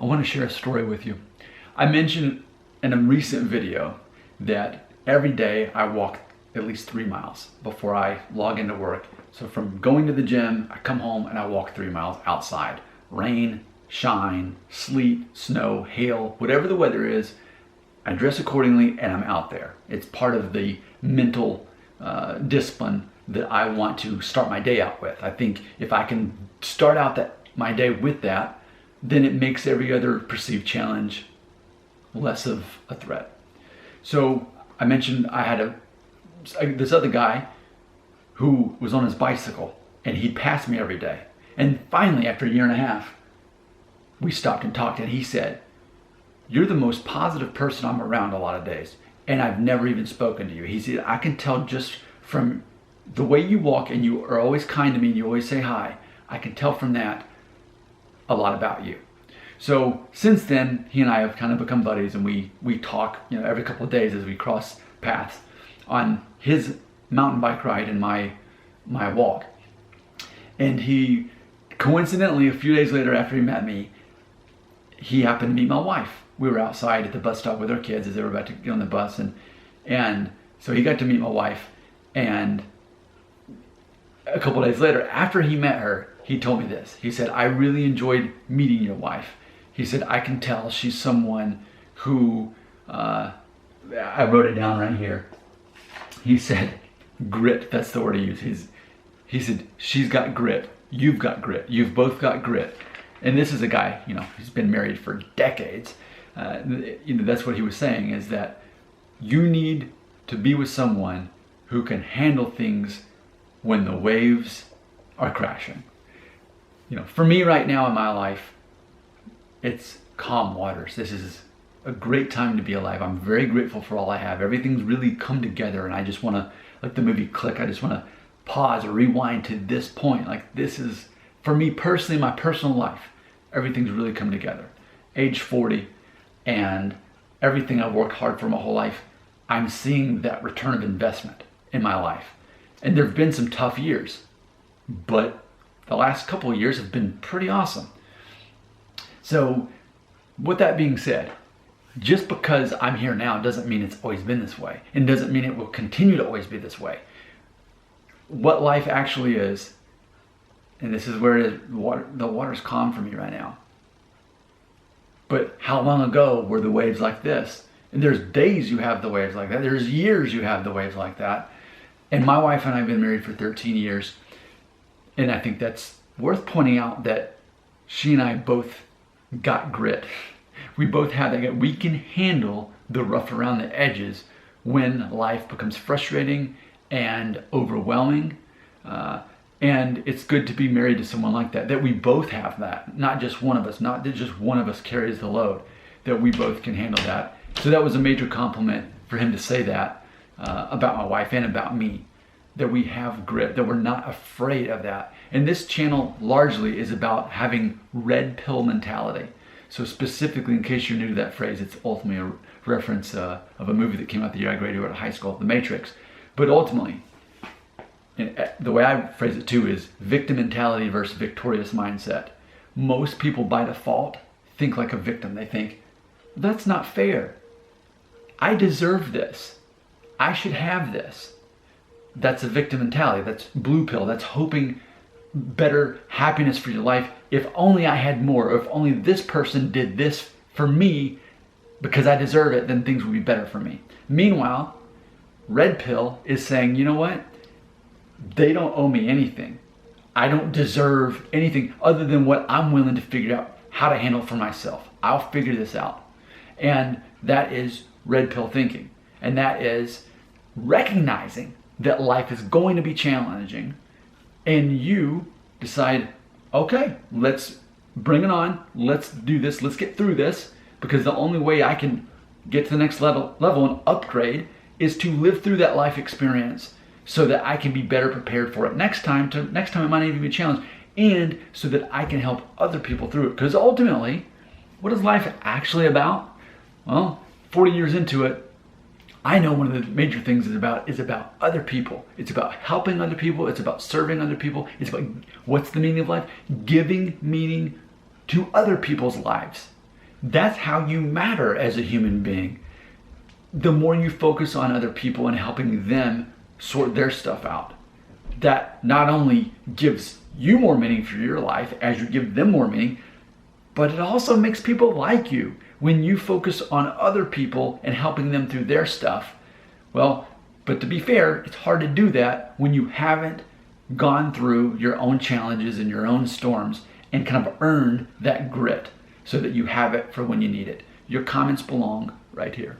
want to share a story with you. I mentioned in a recent video that every day I walk at least 3 miles before I log into work. So from going to the gym, I come home and I walk 3 miles outside. Rain, shine, sleet, snow, hail, whatever the weather is, I dress accordingly and I'm out there. It's part of the mental discipline that I want to start my day out with. I think if I can start out my day with that, then it makes every other perceived challenge less of a threat. So I mentioned I had this other guy who was on his bicycle and he'd pass me every day. And finally, after a year and a half, we stopped and talked and he said, "You're the most positive person I'm around a lot of days, and I've never even spoken to you." He said, "I can tell just from the way you walk, and you are always kind to me and you always say hi. I can tell from that a lot about you." So since then, he and I have kind of become buddies, and we talk, every couple of days as we cross paths on his mountain bike ride and my walk. And he, coincidentally, a few days later after he met me, he happened to meet my wife. We were outside at the bus stop with our kids as they were about to get on the bus, and so he got to meet my wife. And a couple of days later, after he met her, he told me this. He said, "I really enjoyed meeting your wife." He said, "I can tell she's someone who," I wrote it down right here. He said, grit, that's the word he used. He said, "She's got grit, you've got grit, you've both got grit." And this is a guy, who's been married for decades. That's what he was saying, is that you need to be with someone who can handle things when the waves are crashing. For me right now in my life, it's calm waters. This is a great time to be alive. I'm very grateful for all I have. Everything's really come together, and I just want to, like the movie Click, I just want to pause or rewind to this point. Like, this is, for me personally, my personal life, everything's really come together. Age 40, and everything I've worked hard for my whole life, I'm seeing that return of investment in my life. And there have been some tough years, but the last couple of years have been pretty awesome. So with that being said, just because I'm here now doesn't mean it's always been this way, and doesn't mean it will continue to always be this way. What life actually is, and this is where it is, the water's calm for me right now. But how long ago were the waves like this? And there's days you have the waves like that. There's years you have the waves like that. And my wife and I have been married for 13 years. And I think that's worth pointing out, that she and I both got grit. We both have that. We can handle the rough around the edges when life becomes frustrating and overwhelming. And it's good to be married to someone like that we both have that. Not just one of us, not that just one of us carries the load, that we both can handle that. So that was a major compliment for him to say that about my wife and about me, that we have grit, that we're not afraid of that. And this channel largely is about having red pill mentality. So specifically, in case you're new to that phrase, it's ultimately a reference of a movie that came out the year I graduated out of high school, The Matrix. But ultimately, and the way I phrase it too is victim mentality versus victorious mindset. Most people by default think like a victim. They think, that's not fair. I deserve this. I should have this. That's a victim mentality. That's blue pill. That's hoping better happiness for your life. If only I had more, or if only this person did this for me because I deserve it, then things would be better for me. Meanwhile, red pill is saying, you know what? They don't owe me anything. I don't deserve anything other than what I'm willing to figure out how to handle for myself. I'll figure this out. And that is red pill thinking. And that is recognizing that life is going to be challenging, and you decide, okay, let's bring it on. Let's do this. Let's get through this, because the only way I can get to the next level and upgrade is to live through that life experience, so that I can be better prepared for it next time. Next time it might even be a challenge, and so that I can help other people through it. Because ultimately, what is life actually about? Well, 40 years into it, I know one of the major things is about other people. It's about helping other people. It's about serving other people. It's about, what's the meaning of life? Giving meaning to other people's lives. That's how you matter as a human being. The more you focus on other people and helping them sort their stuff out, that not only gives you more meaning for your life as you give them more meaning, but it also makes people like you. When you focus on other people and helping them through their stuff, well, but to be fair, it's hard to do that when you haven't gone through your own challenges and your own storms and kind of earned that grit so that you have it for when you need it. Your comments belong right here.